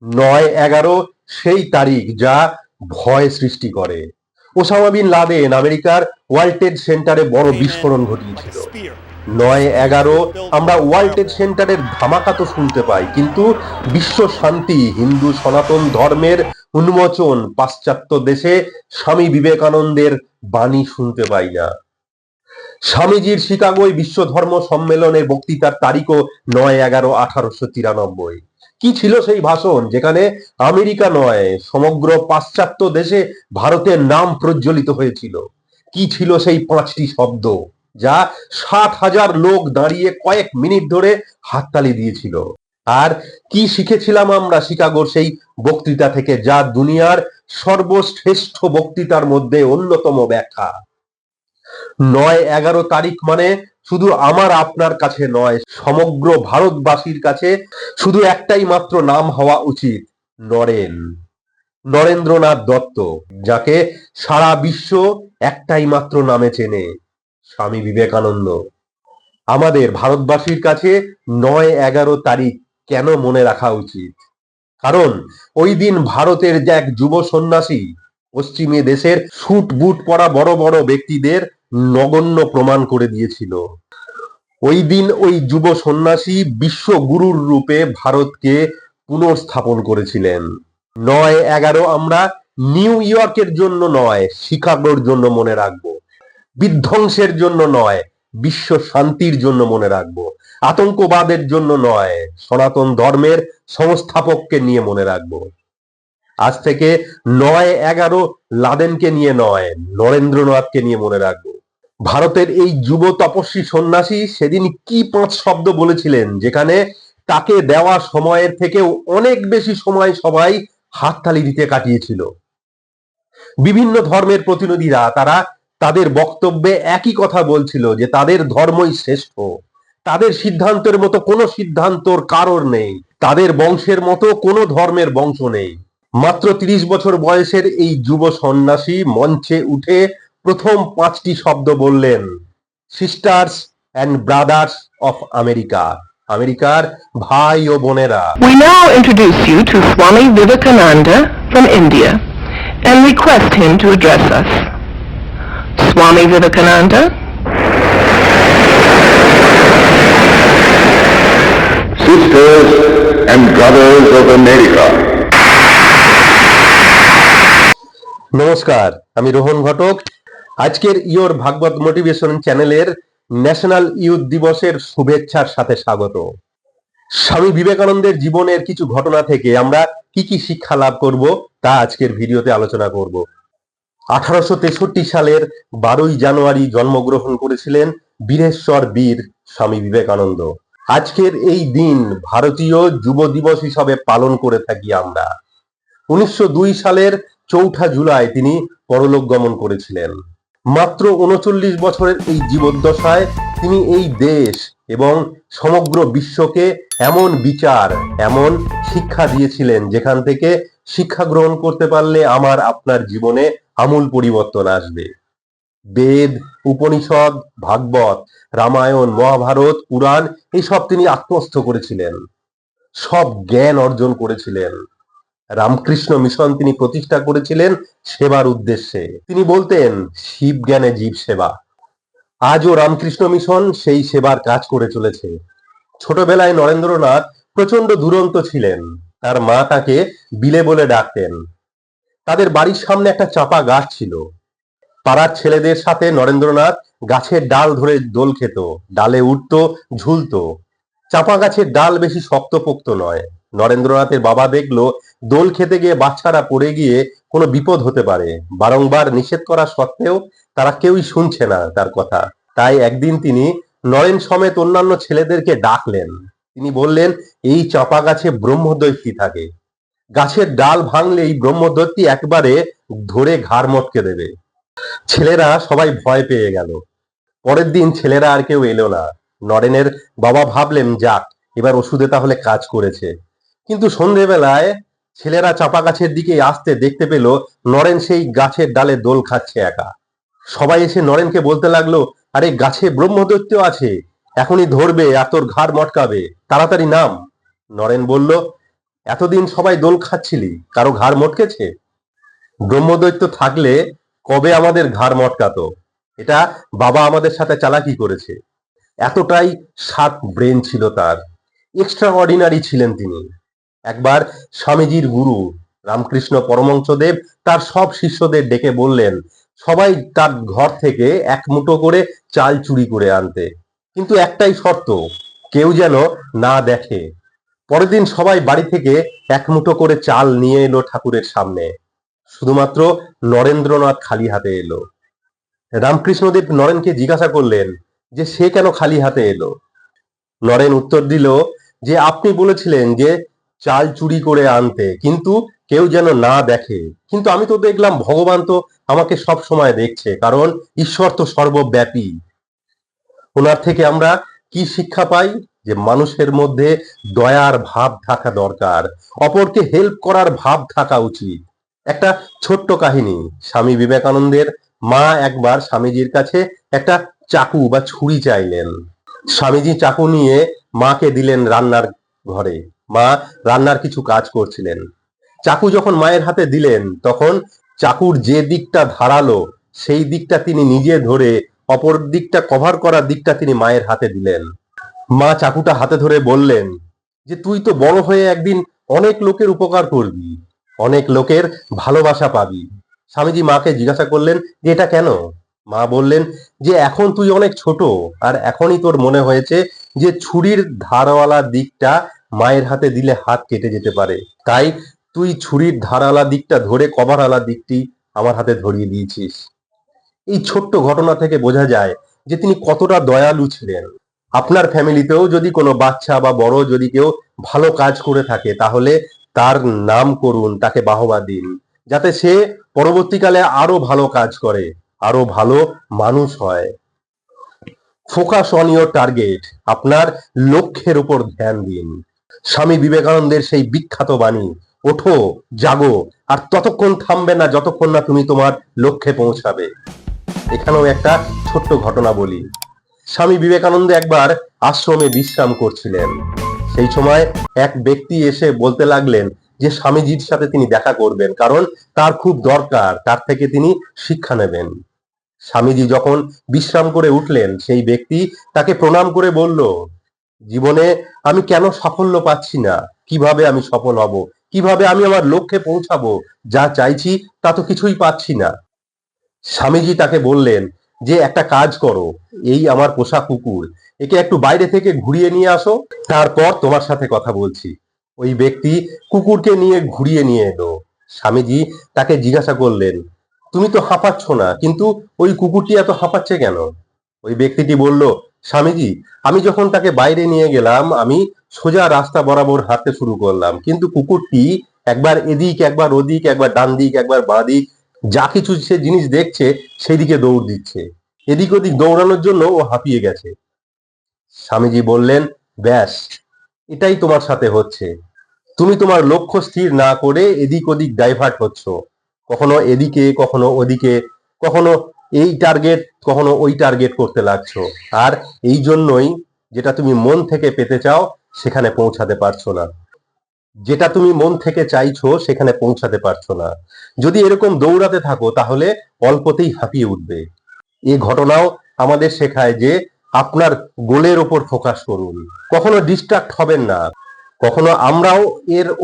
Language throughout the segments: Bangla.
9/11 সেই তারিখ যা ভয় সৃষ্টি করে। ওসামা বিন লাদেন আমেরিকার ওয়ার্ল্ড ট্রেড সেন্টারে বড় বিস্ফোরণ ঘটিয়েছিল। 9/11 আমরা ওয়ার্ল্ড ট্রেড সেন্টারের ধামাকা তো শুনতে পাই, কিন্তু বিশ্ব শান্তি, হিন্দু সনাতন ধর্মের উন্মোচন, পাশ্চাত্য দেশে স্বামী বিবেকানন্দের বাণী শুনতে পাই না। স্বামীজির শিকাগোয় বিশ্ব ধর্ম সম্মেলনে বক্তৃতার তারিখও 9/11/1893। কি ছিল সেই ভাষণ, যেখানে আমেরিকা নয় সমগ্র পাশ্চাত্য দেশে ভারতের নাম প্রজ্বলিত হয়েছিল? কি ছিল সেই 5টি শব্দ যা 60,000 লোক দাঁড়িয়ে কয়েক মিনিট ধরে হাততালি দিয়েছিল? আর কি শিখেছিলাম আমরা শিকাগোর সেই বক্তৃতা থেকে, যা দুনিয়ার সর্বশ্রেষ্ঠ বক্তৃতার মধ্যে অন্যতম ব্যাখ্যা? 9/11 তারিখ মানে শুধু আমার আপনার কাছে নয়, সমগ্র ভারতবাসীর কাছে শুধু একটাই মাত্র নাম হওয়া উচিত, নরেন্দ্রনাথ দত্ত, যাকে সারা বিশ্ব একটাই মাত্র নামে চেনে, স্বামী বিবেকানন্দ। আমাদের ভারতবাসীর কাছে 9/11 তারিখ কেন মনে রাখা উচিত? কারণ ওই দিন ভারতের যে এক যুব সন্ন্যাসী পশ্চিমী দেশের স্যুট বুট পরা বড় বড় ব্যক্তিদের নগণ্য প্রমাণ করে দিয়েছিল। ওই দিন ওই যুব সন্ন্যাসী বিশ্বগুরুর রূপে ভারতকে পুনর্স্থাপন করেছিলেন। 9/11 আমরা নিউ ইয়র্কের জন্য নয়, শিকাগোর জন্য মনে রাখবো। বিধ্বংসের জন্য নয়, বিশ্ব শান্তির জন্য মনে রাখবো। আতঙ্কবাদের জন্য নয়, সনাতন ধর্মের সংস্থাপককে নিয়ে মনে রাখবো। আজ থেকে 9/11 লাদেনকে নিয়ে নয়, নরেন্দ্রনাথকে নিয়ে মনে রাখবো। ভারতের এই যুব তপস্বী সন্ন্যাসী সেদিন কি 5 শব্দ বলেছিলেন, যেখানে তাকে দেওয়া সময়ের থেকেও অনেক বেশি সময় সবাই হাততালি দিতে কাটিয়েছিল। বিভিন্ন ধর্মের প্রতিনিধিরা তারা তাদের বক্তব্যে একই কথা বলছিল যে তাদের ধর্মই শ্রেষ্ঠ, তাদের সিদ্ধান্তের মতো কোনো সিদ্ধান্তর কারোর নেই, তাদের বংশের মতো কোনো ধর্মের বংশ নেই। মাত্র 30 বছর বয়সের এই যুব সন্ন্যাসী মঞ্চে উঠে প্রথম 5টি শব্দ বললেন, sisters and brothers of America, আমেরিকার ভাই ও বোনেরা। We now introduce you to Swami Vivekananda from India and request him to address us. Swami Vivekananda. Sisters and brothers of America. নমস্কার, আমি রোহন ঘটক। আজকের ইয়োর ভাগবত মোটিভেশন চ্যানেলের ন্যাশনাল ইউথ দিবসের শুভেচ্ছার সাথে স্বাগত। স্বামী বিবেকানন্দের জীবনের কিছু ঘটনা থেকে আমরা কি কি শিক্ষা লাভ করব তা আজকের ভিডিওতে আলোচনা করব। 1863 সালের 12ই জানুয়ারি জন্মগ্রহণ করেছিলেন বীরেশ্বর বীর স্বামী বিবেকানন্দ। আজকের এই দিন ভারতীয় যুব দিবস হিসাবে পালন করে থাকি আমরা। 1902 সালের 4 জুলাই তিনি পরলোক গমন করেছিলেন। মাত্র 39 বছরের এই জীবদ্দশায় তিনি এই দেশ এবং সমগ্র বিশ্বকে এমন বিচার, এমন শিক্ষা দিয়েছিলেন, যেখান থেকে শিক্ষা গ্রহণ করতে পারলে আমার আপনার জীবনে আমূল পরিবর্তন আসবে। বেদ, উপনিষদ, ভাগবত, রামায়ণ, মহাভারত, পুরাণ এইসব তিনি আত্মস্থ করেছিলেন, সব জ্ঞান অর্জন করেছিলেন। রামকৃষ্ণ মিশন তিনি প্রতিষ্ঠা করেছিলেন সেবার উদ্দেশ্যে। তিনি বলতেন, শিব জ্ঞানে জীব সেবা। আজও রামকৃষ্ণ মিশন সেই সেবার কাজ করে চলেছে। ছোটবেলায় নরেন্দ্রনাথ প্রচন্ড দুরন্ত ছিলেন। তার মা তাকে বিলে বলে ডাকতেন। তাদের বাড়ির সামনে একটা চাপা গাছ ছিল। পাড়ার ছেলেদের সাথে নরেন্দ্রনাথ গাছের ডাল ধরে দোল খেত, ডালে উঠতো, ঝুলতো। চাপা গাছের ডাল বেশি শক্তপোক্ত নয়। নরেন্দ্রনাথের বাবা দেখলো দোল খেতে গিয়ে বাচ্চারা পড়ে গিয়ে কোনো বিপদ হতে পারে। বারংবার নিষেধ করা সত্ত্বেও তারা কেউই শুনছে না তার কথা। তাই একদিন তিনি নরেন সমেত অন্যান্য ছেলেদেরকে ডাকলেন। তিনি বললেন, এই চাপা গাছে ব্রহ্মদৈত্যী থাকে, গাছের ডাল ভাঙলেই ব্রহ্মদৈত্যী একবারে ধরে ঘাড় মটকে দেবে। ছেলেরা সবাই ভয় পেয়ে গেল। পরের দিন ছেলেরা আর কেউ এলো না। নরেনের বাবা ভাবলেন, যাক, এবার ওষুধে তাহলে কাজ করেছে। কিন্তু সন্ধেবেলায় ছেলেরা চাপা গাছের দিকে আসতে দেখতে পেল নরেন সেই গাছের ডালে দোল খাচ্ছে একা। সবাই এসে নরেনকে বলতে লাগলো, আরে গাছে ব্রহ্মদৈত্য আছে, এখনই ধরবে আর তোর ঘাড় মটকাবে, তাড়াতাড়ি নাম। নরেন বলল, এতদিন সবাই দোল খাচ্ছিলি, কারো ঘাড় মটকেছে? ব্রহ্মদৈত্য থাকলে কবে আমাদের ঘাড় মটকাতো। এটা বাবা আমাদের সাথে চালাকি করেছে। এতটাই শার্প ব্রেন ছিল তার, এক্সট্রা অর্ডিনারি ছিলেন তিনি। একবার স্বামীজির গুরু রামকৃষ্ণ পরমহংসদেব তার সব শিষ্যদের ডেকে বললেন সবাই তার ঘর থেকে এক মুঠো করে চাল চুরি করে আনতে, কিন্তু একটাই শর্ত, কেউ যেন না দেখে। পরের দিন সবাই বাড়ি থেকে এক মুঠো করে চাল নিয়ে এলো ঠাকুরের সামনে। শুধুমাত্র নরেন্দ্রনাথ খালি হাতে এলো। রামকৃষ্ণদেব নরেনকে জিজ্ঞাসা করলেন যে সে কেন খালি হাতে এলো। নরেন উত্তর দিল যে আপনি বলেছিলেন যে চাল চুরি করে আনতে, কিন্তু কেউ যেন না দেখে। কিন্তু আমি তো দেখলাম ভগবান তো আমাকে সব সময় দেখছে, কারণ ঈশ্বর তো সর্বব্যাপী। ওনার থেকে আমরা কি শিক্ষা পাই? যে মানুষের মধ্যে দয়ার ভাব থাকা দরকার, অপরকে হেল্প করার ভাব থাকা উচিত। একটা ছোট্ট কাহিনী, স্বামী বিবেকানন্দের মা একবার স্বামীজির কাছে একটা চাকু বা ছুরি চাইলেন। স্বামীজি চাকু নিয়ে মাকে দিলেন রান্নার ঘরে। মা রান্নার কিছু কাজ করছিলেন। চাকু যখন মায়ের হাতে দিলেন তখন চাকুর যে দিকটা ধারালো সেই দিকটা তিনি নিজে ধরে অপর দিকটা কভার করার দিকটা তিনি মায়ের হাতে দিলেন। মা চাকুটা হাতে ধরে বললেন যে তুই তো বড় হয়ে একদিন অনেক লোকের উপকার করবি, অনেক লোকের ভালোবাসা পাবি। স্বামীজি মাকে জিজ্ঞাসা করলেন যে এটা কেন? মা বললেন যে এখন তুই অনেক ছোট, আর এখনই তোর মনে হয়েছে যে ছুরির ধারওয়ালা দিকটা মায়ের হাতে দিলে হাত কেটে যেতে পারে, তাই তুই ছুরির ধারালা দিকটা ধরে কভারওয়ালা দিকটি আমার হাতে ধরিয়ে দিয়েছিস। এই ছোট্ট ঘটনা থেকে বোঝা যায় যে তিনি কতটা দয়ালু ছিলেন। আপনার ফ্যামিলিতেও যদি কোনো বাচ্চা বা বড় যদি কেউ ভালো কাজ করে থাকে তাহলে তার নাম করুন, তাকে বাহবা দিন, যাতে সে পরবর্তীকালে আরো ভালো কাজ করে, আরো ভালো মানুষ হয়। ফোকাস অন ইয়োর টার্গেট, আপনার লক্ষ্যের উপর ধ্যান দিন। স্বামী বিবেকানন্দের সেই বিখ্যাত বাণী, ওঠো জাগো, আর ততক্ষণ থামবে না যতক্ষণ না তুমি তোমার লক্ষ্যে পৌঁছাবে। এখানেও একটা ছোট্ট ঘটনা বলি। স্বামী বিবেকানন্দ একবার আশ্রমে বিশ্রাম করছিলেন। সেই সময় এক ব্যক্তি এসে বলতে লাগলেন যে স্বামীজির সাথে তিনি দেখা করবেন, কারণ তার খুব দরকার, তার থেকে তিনি শিক্ষা নেবেন। স্বামীজি যখন বিশ্রাম করে উঠলেন সেই ব্যক্তি তাকে প্রণাম করে বলল, জীবনে আমি কেন সাফল্য পাচ্ছি না, কিভাবে আমি সফল হব, কিভাবে আমি আমার লক্ষ্যে পৌঁছাবো, যা চাইছি তা তো কিছুই পাচ্ছি না। স্বামীজি তাকে বললেন যে একটা কাজ করো, এই আমার পোষা কুকুর, একে একটু বাইরে থেকে ঘুরিয়ে নিয়ে আসো, তারপর তোমার সাথে কথা বলছি। ওই ব্যক্তি কুকুরকে নিয়ে ঘুরিয়ে নিয়ে এলো। স্বামীজি তাকে জিজ্ঞাসা করলেন, তুমি তো হাঁপাচ্ছ না, কিন্তু ওই কুকুরটি এত হাঁপাচ্ছে কেন? ওই ব্যক্তিটি বলল, স্বামীজি আমি যখন তাকে বাইরে নিয়ে গেলাম আমি সোজা রাস্তা বরাবর হাঁটতে শুরু করলাম, কিন্তু কুকুরটি একবার এদিক একবার ওদিক, একবার ডান দিক একবার বাঁ দিক, যা কিছু সে জিনিস দেখছে সেই দিকে দৌড় দিচ্ছে। এদিক ওদিক দৌড়ানোর জন্য ও হাঁপিয়ে গেছে। স্বামীজি বললেন, ব্যাস, এটাই তোমার সাথে হচ্ছে। তুমি তোমার লক্ষ্য স্থির না করে এদিক ওদিক ডাইভার্ট হচ্ছ, কখনো এদিকে কখনো ওদিকে, কখনো এই টার্গেট কখনো ওই টার্গেট করতে লাগছো। আর এই জন্যই যেটা তুমি মন থেকে পেতে চাও সেখানে পৌঁছাতে পারছো না, যেটা তুমি মন থেকে চাইছো সেখানে পৌঁছাতে পারছো না। যদি এরকম দৌড়াতে থাকো তাহলে অল্পতেই হাঁপিয়ে উঠবে। এই ঘটনাও আমাদের শেখায় যে আপনার গোলের ওপর ফোকাস করুন, কখনো ডিস্ট্রাক্ট হবেন না। কখনো আমরাও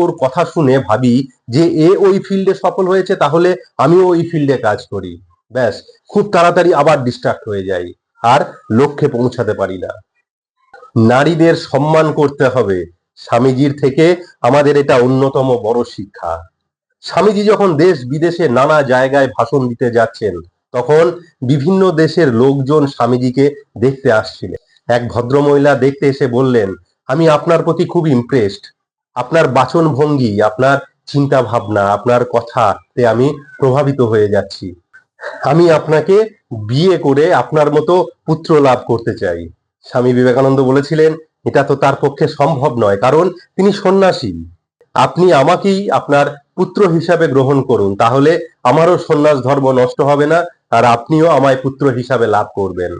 ওর কথা শুনে ভাবি যে এ ওই ফিল্ডে সফল হয়েছে তাহলে আমিও ওই ফিল্ডে কাজ করি, ব্যাস খুব তাড়াতাড়ি আবার ডিস্ট্রাক্ট হয়ে যাই, আর লক্ষ্যে পৌঁছাতে পারি না। নারীদের সম্মান করতে হবে, স্বামীজির থেকে আমাদের এটা অন্যতম বড় শিক্ষা। স্বামীজি যখন দেশ বিদেশে নানা জায়গায় ভাষণ দিতে যাচ্ছেন তখন বিভিন্ন দেশের লোকজন স্বামীজিকে দেখতে আসছিলেন। এক ভদ্রমহিলা দেখতে এসে বললেন, আমি আপনার প্রতি খুব ইমপ্রেসড, আপনার বাচন ভঙ্গি, আপনার চিন্তা ভাবনা, আপনার কথাতে আমি প্রভাবিত হয়ে যাচ্ছি। আমি আপনাকে বিয়ে করে আপনার মতো পুত্র লাভ করতে চাই। স্বামী বিবেকানন্দ বলেছিলেন এটা তো তার পক্ষে সম্ভব নয়, কারণ তিনি সন্ন্যাসী। আপনি আমাকেই আপনার পুত্র হিসাবে গ্রহণ করুন, তাহলে আমারও সন্ন্যাস ধর্ম নষ্ট হবে না, আর আপনিও আমায় পুত্র হিসাবে লাভ করবেন।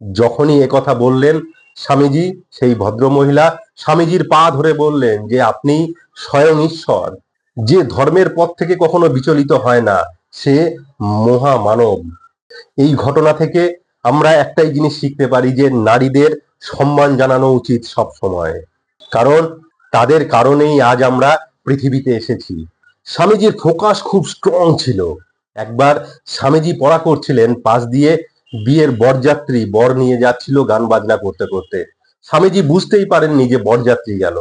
যখনই একথা বললেন স্বামীজি, সেই ভদ্রমহিলা স্বামীজির পা ধরে বললেন যে আপনি স্বয়ং ঈশ্বর। যে ধর্মের পথ থেকে কখনো বিচলিত হয় না সে মহামানব। এই ঘটনা থেকে আমরা একটাই জিনিস শিখতে পারি যে নারীদের সম্মান জানানো উচিত সব সময়, কারণ তাদের কারণেই আজ আমরা পৃথিবীতে এসেছি। স্বামীজির ফোকাস খুব স্ট্রং ছিল। একবার স্বামীজি পড়া করছিলেন, পাশ দিয়ে বিয়ের বরযাত্রী বর নিয়ে যাচ্ছিল গান বাজনা করতে করতে। স্বামীজি বুঝতেই পারেননি যে বরযাত্রী গেল।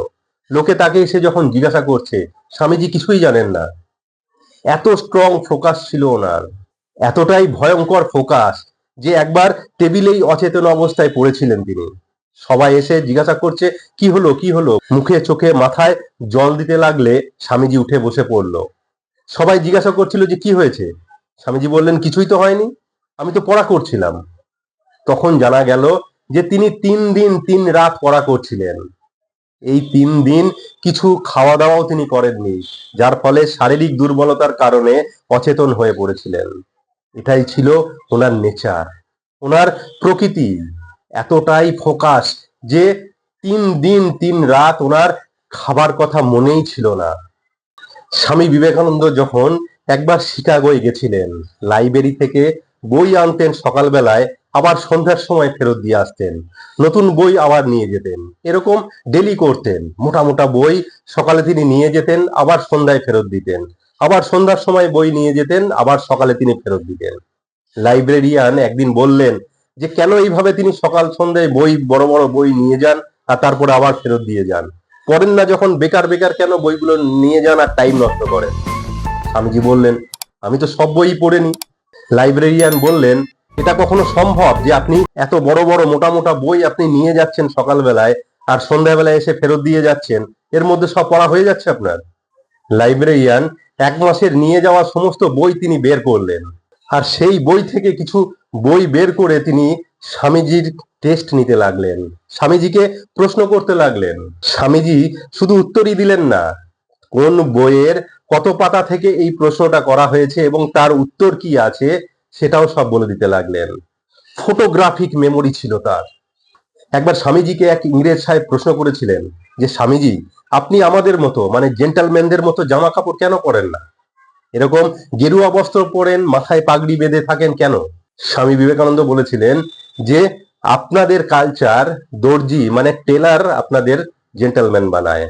লোকে তাকে এসে যখন জিজ্ঞাসা করছে, স্বামীজি কিছুই জানেন না। এত স্ট্রং ফোকাস ছিল ওনার, এতটাই ভয়ঙ্কর ফোকাস যে একবার টেবিলেই অচেতন অবস্থায় পড়েছিলেন তিনি। সবাই এসে জিজ্ঞাসা করছে কি হলো কি হলো, মুখে চোখে মাথায় জল দিতে লাগলে স্বামীজি উঠে বসে পড়লো। সবাই জিজ্ঞাসা করছিল যে কি হয়েছে। স্বামীজি বললেন কিছুই তো হয়নি, আমি তো পড়া করছিলাম। তখন জানা গেল যে তিনি 3 দিন 3 রাত পড়া করছিলেন। এই 3 দিন কিছু খাওয়া দাওয়াও তিনি করেননি, যার ফলে শারীরিক দুর্বলতার কারণে অচেতন হয়ে পড়েছিলেন। এটাই ছিল ওনার নেচার, ওনার প্রকৃতি। এতটাই ফোকাস যে 3 দিন 3 রাত ওনার খাবার কথা মনেই ছিল না। স্বামী বিবেকানন্দ যখন একবার শিকাগোয় গেছিলেন, লাইব্রেরি থেকে বই আনতেন সকালবেলায়, আবার সন্ধ্যার সময় ফেরত দিয়ে আসতেন, নতুন বই আবার নিয়ে যেতেন। এরকম ডেলি করতেন। মোটা মোটা বই সকালে তিনি নিয়ে যেতেন, আবার সন্ধ্যায় ফেরত দিতেন, আবার সন্ধ্যার সময় বই নিয়ে যেতেন, আবার সকালে তিনি ফেরত দিতেন। লাইব্রেরিয়ান একদিন বললেন যে কেন এইভাবে তিনি সকাল সন্ধ্যায় বই, বড় বড় বই নিয়ে যান আর তারপরে আবার ফেরত দিয়ে যান, পড়েন না যখন, বেকার বেকার কেন বইগুলো নিয়ে যান আর টাইম নষ্ট করেন? স্বামীজি বললেন আমি তো সব বই পড়েনি। লাইব্রেরিয়ান বললেন এটা কখনো সম্ভব যে আপনি এত বড় বড় মোটা মোটা বই আপনি নিয়ে যাচ্ছেন সকালবেলায় আর সন্ধ্যাবেলায় এসে ফেরত দিয়ে যাচ্ছেন, এর মধ্যে সব পড়া হয়ে যাচ্ছে আপনার? লাইব্রেরিয়ান 1 মাসের নিয়ে যাওয়া সমস্ত বই তিনি বের করলেন, আর সেই বই থেকে কিছু বই বের করে তিনি স্বামীজির টেস্ট নিতে লাগলেন, স্বামীজিকে প্রশ্ন করতে লাগলেন। স্বামীজি শুধু উত্তরই দিলেন না, কোন বইয়ের কত পাতা থেকে এই প্রশ্নটা করা হয়েছে এবং তার উত্তর কি আছে সেটাও সব বলে দিতে লাগলেন। ফটোগ্রাফিক মেমোরি ছিল তার। একবার স্বামীজিকে এক ইংরেজ সাহেব প্রশ্ন করেছিলেন যে স্বামীজি আপনি আমাদের মতো মানে জেন্টালম্যানদের মতো জামা কাপড় কেন পরেন না, এরকম গেরুয়া বস্ত্র পরেন, মাথায় পাগড়ি বেঁধে থাকেন কেন? স্বামী বিবেকানন্দ বলেছিলেন যে আপনাদের কালচার, দর্জি মানে টেলার আপনাদের জেন্টালম্যান বানায়,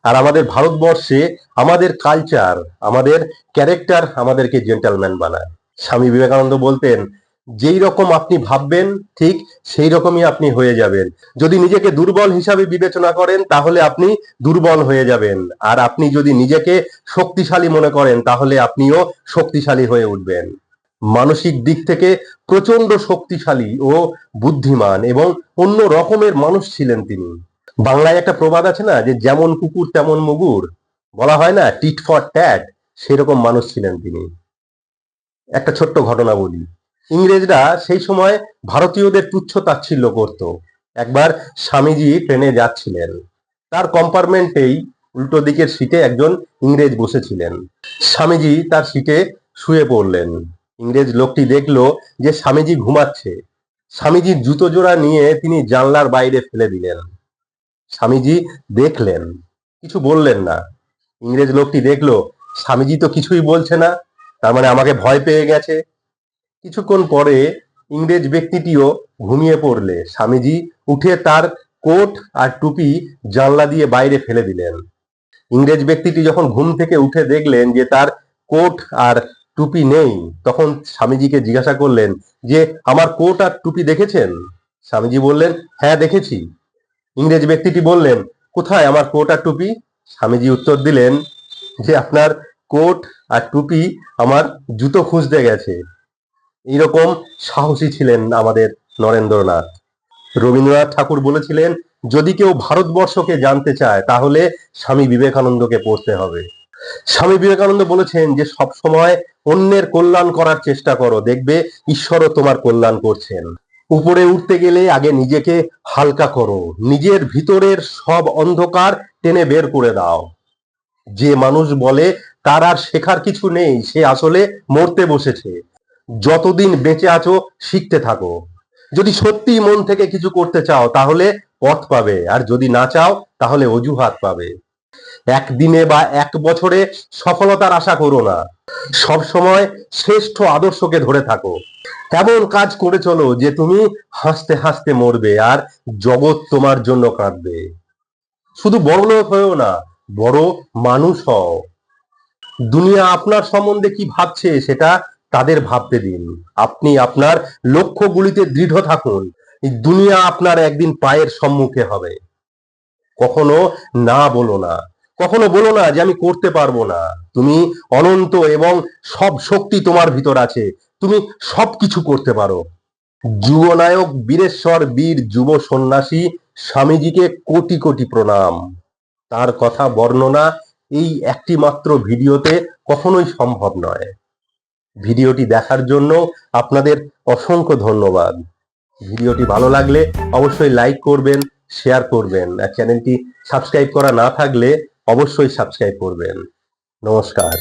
আর আমাদের ভারতবর্ষে আমাদের কালচার, আমাদের ক্যারেক্টার আমাদেরকে জেন্টালম্যান বানায়। স্বামী বিবেকানন্দ বলতেন যেই রকম আপনি ভাববেন ঠিক সেই রকমই আপনি হয়ে যাবেন। যদি নিজেকে দুর্বল হিসাবে বিবেচনা করেন তাহলে আপনি দুর্বল হয়ে যাবেন, আর আপনি যদি নিজেকে শক্তিশালী মনে করেন তাহলে আপনিও শক্তিশালী হয়ে উঠবেন। মানসিক দিক থেকে প্রচন্ড শক্তিশালী ও বুদ্ধিমান এবং অন্য রকমের মানুষ ছিলেন তিনি। বাংলায় একটা প্রবাদ আছে না যে যেমন কুকুর তেমন মুগুর, বলা হয় না টিট ফর ট্যাট, সেরকম মানুষ ছিলেন তিনি। একটা ছোট্ট ঘটনা বলি। ইংরেজরা সেই সময় ভারতীয়দের তুচ্ছ তাচ্ছিল্য করত। একবার স্বামীজি ট্রেনে যাচ্ছিলেন, তার কম্পার্টমেন্টেই উল্টো দিকের সিটে একজন ইংরেজ বসেছিলেন। স্বামীজি তার সিটে শুয়ে পড়লেন। ইংরেজ লোকটি দেখলো যে স্বামীজি ঘুমাচ্ছে। স্বামীজির জুতো জোড়া নিয়ে তিনি জানলার বাইরে ফেলে দিলেন। স্বামীজি দেখলেন, কিছু বললেন না। ইংরেজ লোকটি দেখলো স্বামীজি তো কিছুই বলছে না, তার মানে আমাকে ভয় পেয়ে গেছে। কিছুক্ষণ পরে ইংরেজ ব্যক্তিটিও ঘুমিয়ে পড়লে স্বামীজি উঠে তার কোট আর টুপি জানলা দিয়ে বাইরে ফেলে দিলেন। ইংরেজ ব্যক্তিটি যখন ঘুম থেকে উঠে দেখলেন যে তার কোট আর টুপি নেই, তখন স্বামীজিকে জিজ্ঞাসা করলেন যে আমার কোট আর টুপি দেখেছেন? স্বামীজি বললেন হ্যাঁ দেখেছি। ইংরেজ ব্যক্তিটি বললেন কোথায় আমার কোট আর টুপি? স্বামীজি উত্তর দিলেন যে আপনার কোট আর টুপি আমার জুতো খুঁজতে গেছে। এইরকম সাহসী ছিলেন আমাদের নরেন্দ্রনাথ। রবীন্দ্রনাথ ঠাকুর বলেছিলেন যদি কেউ ভারতবর্ষকে জানতে চায় তাহলে স্বামী বিবেকানন্দকে পড়তে হবে। স্বামী বিবেকানন্দ বলেছেন যে সব সময় অন্যের কল্যাণ করার চেষ্টা করো, দেখবে ঈশ্বরও তোমার কল্যাণ করছেন। উপরে উঠতে গেলে আগে নিজেকে হালকা করো, নিজের ভিতরের সব অন্ধকার টেনে বের করে দাও। যে মানুষ বলে তার আর শেখার কিছু নেই, সে আসলে মরতে বসেছে। যতদিন বেঁচে আছো শিখতে থাকো। যদি সত্যি মন থেকে কিছু করতে চাও তাহলে পথ পাবে, আর যদি না চাও তাহলে অজুহাত পাবে। একদিনে বা এক বছরে সফলতার আশা করো না, সব সময় শ্রেষ্ঠ আদর্শকে ধরে থাকো। এমন কাজ করে চলো যে তুমি হাসতে হাসতে মরবে আর জগৎ তোমার জন্য কাঁদবে। শুধু বড়লোক হয়েও না, বড় মানুষ হও। দুনিয়া আপনার সম্বন্ধে কি ভাবছে সেটা তাদের ভাবতে দিন। আপনি আপনার লক্ষ্যগুলিতে দৃঢ় থাকুন। এই দুনিয়া আপনার একদিন পায়ের সম্মুখে হবে। কখনো না বলো না, কখনো বলো না যে আমি করতে পারবো না। তুমি অনন্ত এবং সব শক্তি তোমার ভিতর আছে, তুমি সবকিছু করতে পারো। যুবনায়ক বীরেশ্বর বীর যুব সন্ন্যাসী স্বামীজিকে কোটি কোটি প্রণাম। তার কথা বর্ণনা এই একটি মাত্র ভিডিওতে কখনোই সম্ভব নয়। ভিডিওটি দেখার জন্য আপনাদের অসংখ্য ধন্যবাদ। ভিডিওটি ভালো লাগলে অবশ্যই লাইক করবেন, শেয়ার করবেন, আর চ্যানেলটি সাবস্ক্রাইব করা না থাকলে অবশ্যই সাবস্ক্রাইব করবেন। নমস্কার।